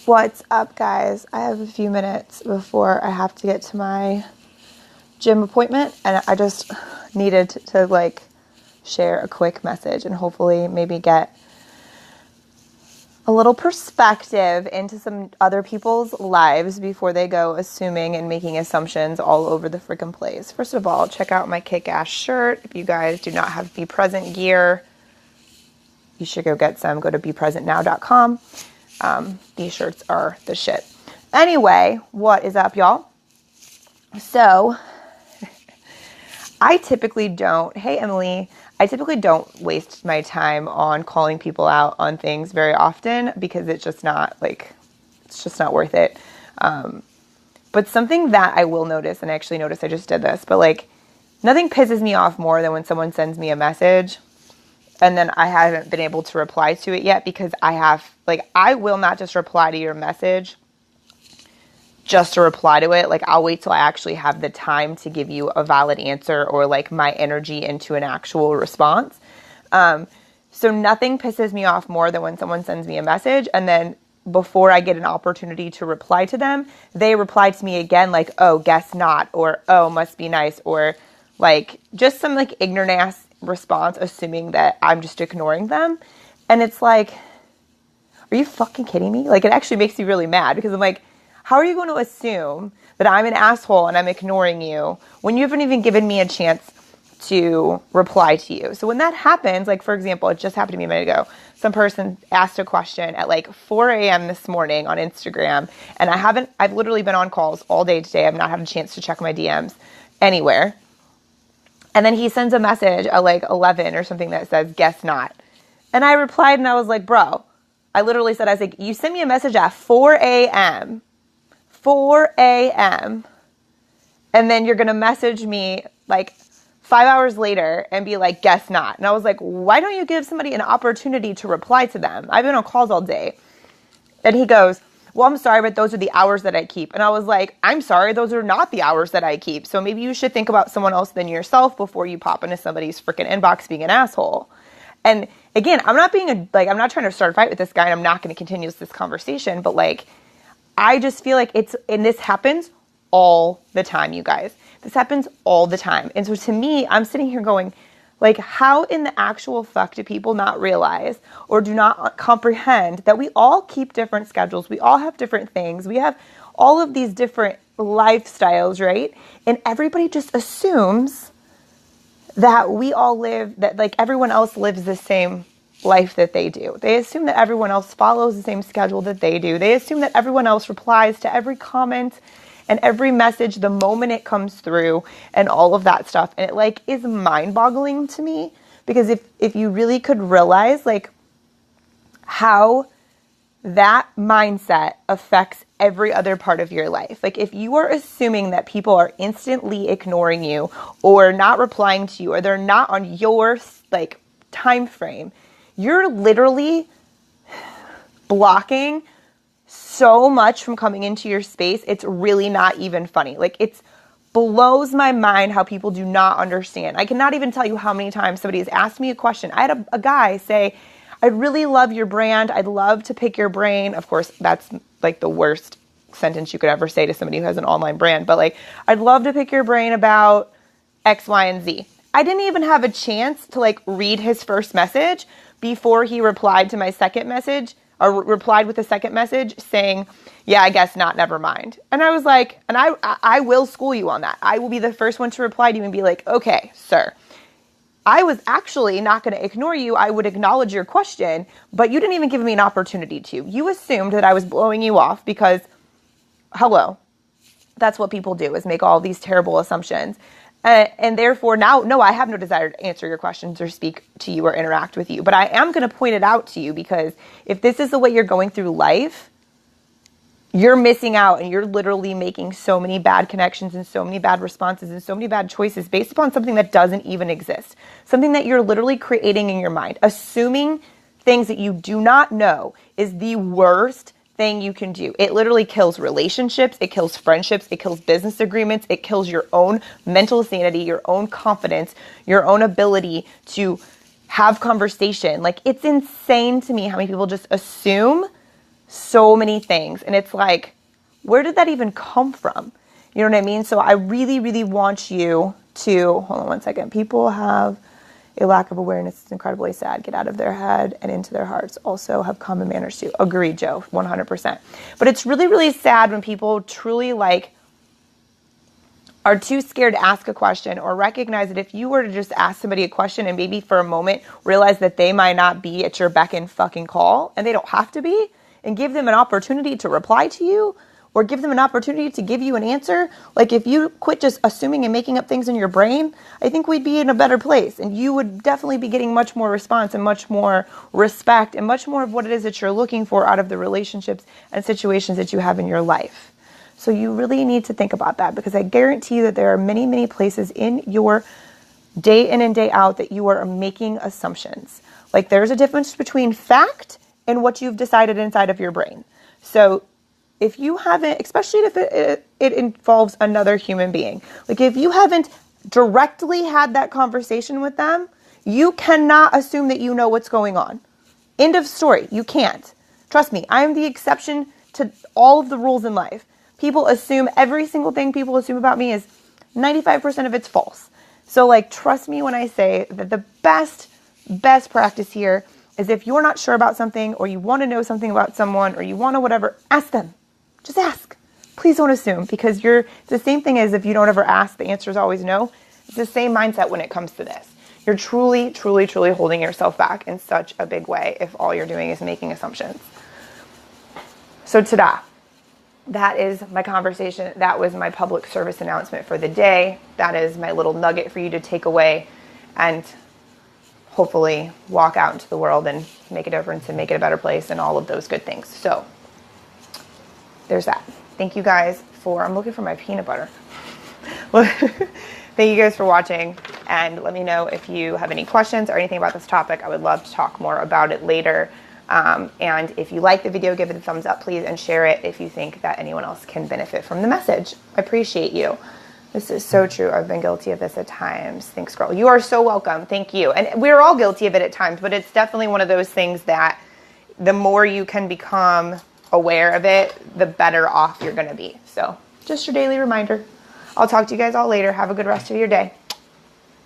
What's up, guys? I have a few minutes before I have to get to my gym appointment, and I just needed to share a quick message and hopefully maybe get a little perspective into some other people's lives before they go assuming and making assumptions all over the freaking place. First of all, check out my kick-ass shirt. If you guys do not have Be Present gear, you should go get some. Go to bepresentnow.com. These shirts are the shit. Anyway, what is up, y'all? So, I typically don't waste my time on calling people out on things very often because it's just not worth it. But something that I will notice, and I actually noticed I just did this, but nothing pisses me off more than when someone sends me a message and then I haven't been able to reply to it yet because I will not just reply to your message just to reply to it. I'll wait till I actually have the time to give you a valid answer or my energy into an actual response. So nothing pisses me off more than when someone sends me a message and then before I get an opportunity to reply to them, they reply to me again oh, guess not, or oh, must be nice, or just some ignorant ass response assuming that I'm just ignoring them. And it's are you fucking kidding me? It actually makes me really mad because I'm how are you going to assume that I'm an asshole and I'm ignoring you when you haven't even given me a chance to reply to you? So when that happens, for example, it just happened to me a minute ago. Some person asked a question at 4 a.m. this morning on Instagram, and I've literally been on calls all day today. I've not had a chance to check my DMs anywhere. And then he sends a message at 11 or something that says, guess not. And I replied and I was bro, I literally said, you sent me a message at 4 a.m. 4 a.m. And then you're going to message me 5 hours later and be guess not. And I was why don't you give somebody an opportunity to reply to them? I've been on calls all day. And he goes, well, I'm sorry, but those are the hours that I keep. And I was I'm sorry, those are not the hours that I keep. So maybe you should think about someone else than yourself before you pop into somebody's freaking inbox being an asshole. And again, I'm not being I'm not trying to start a fight with this guy, and I'm not going to continue this conversation, but I just feel and this happens all the time, you guys. This happens all the time. And so to me, I'm sitting here going, how in the actual fuck do people not realize or do not comprehend that we all keep different schedules? We all have different things. We have all of these different lifestyles, right? And everybody just assumes that we all that everyone else lives the same life that they do. They assume that everyone else follows the same schedule that they do. They assume that everyone else replies to every comment and every message the moment it comes through and all of that stuff. And it is mind-boggling to me because if you really could realize how that mindset affects every other part of your life. If you are assuming that people are instantly ignoring you or not replying to you or they're not on your time frame, you're literally blocking so much from coming into your space. It's really not even funny. It blows my mind how people do not understand. I cannot even tell you how many times somebody has asked me a question. I had a guy say, I really love your brand. I'd love to pick your brain. Of course, that's the worst sentence you could ever say to somebody who has an online brand. But I'd love to pick your brain about X, Y, and Z. I didn't even have a chance to read his first message before he replied to my second message, or replied with a second message saying, yeah, I guess not, never mind. And I was and I will school you on that. I will be the first one to reply to you and be okay, sir, I was actually not going to ignore you. I would acknowledge your question, but you didn't even give me an opportunity to. You assumed that I was blowing you off because, hello, that's what people do, is make all these terrible assumptions. And therefore now, no, I have no desire to answer your questions or speak to you or interact with you. But I am going to point it out to you because if this is the way you're going through life, you're missing out and you're literally making so many bad connections and so many bad responses and so many bad choices based upon something that doesn't even exist. Something that you're literally creating in your mind. Assuming things that you do not know is the worst thing you can do. It literally kills relationships, it kills friendships, it kills business agreements, it kills your own mental sanity, your own confidence, your own ability to have conversation. It's insane to me how many people just assume so many things. And it's like, where did that even come from? You know what I mean? So I really, really want you to, hold on one second. People have a lack of awareness. It's incredibly sad. Get out of their head and into their hearts. Also have common manners too. Agreed, Joe, 100%. But it's really, really sad when people truly like are too scared to ask a question, or recognize that if you were to just ask somebody a question and maybe for a moment realize that they might not be at your beck and fucking call, and they don't have to be, and give them an opportunity to reply to you, or give them an opportunity to give you an answer. Like if you quit just assuming and making up things in your brain, I think we'd be in a better place, and you would definitely be getting much more response and much more respect and much more of what it is that you're looking for out of the relationships and situations that you have in your life. So you really need to think about that, because I guarantee you that there are many, many places in your day in and day out that you are making assumptions. Like there's a difference between fact and what you've decided inside of your brain. So if you haven't, especially if it involves another human being, like if you haven't directly had that conversation with them, you cannot assume that you know what's going on. End of story. You can't. Trust me, I am the exception to all of the rules in life. People assume every single thing people assume about me is 95% of it's false. So like, trust me when I say that the best practice here is if you're not sure about something, or you want to know something about someone, or you want to whatever, ask them. Just ask. Please don't assume, because it's the same thing as if you don't ever ask, the answer is always no. It's the same mindset when it comes to this. You're truly, truly, truly holding yourself back in such a big way if all you're doing is making assumptions. So ta-da. That is my conversation. That was my public service announcement for the day. That is my little nugget for you to take away and hopefully walk out into the world and make a difference and make it a better place and all of those good things. So there's that. Thank you guys I'm looking for my peanut butter. Thank you guys for watching, and let me know if you have any questions or anything about this topic. I would love to talk more about it later. And if you like the video, give it a thumbs up, please, and share it if you think that anyone else can benefit from the message. I appreciate you. This is so true. I've been guilty of this at times. Thanks, girl. You are so welcome. Thank you. And we're all guilty of it at times, but it's definitely one of those things that the more you can become aware of it, the better off you're going to be. So just your daily reminder. I'll talk to you guys all later. Have a good rest of your day.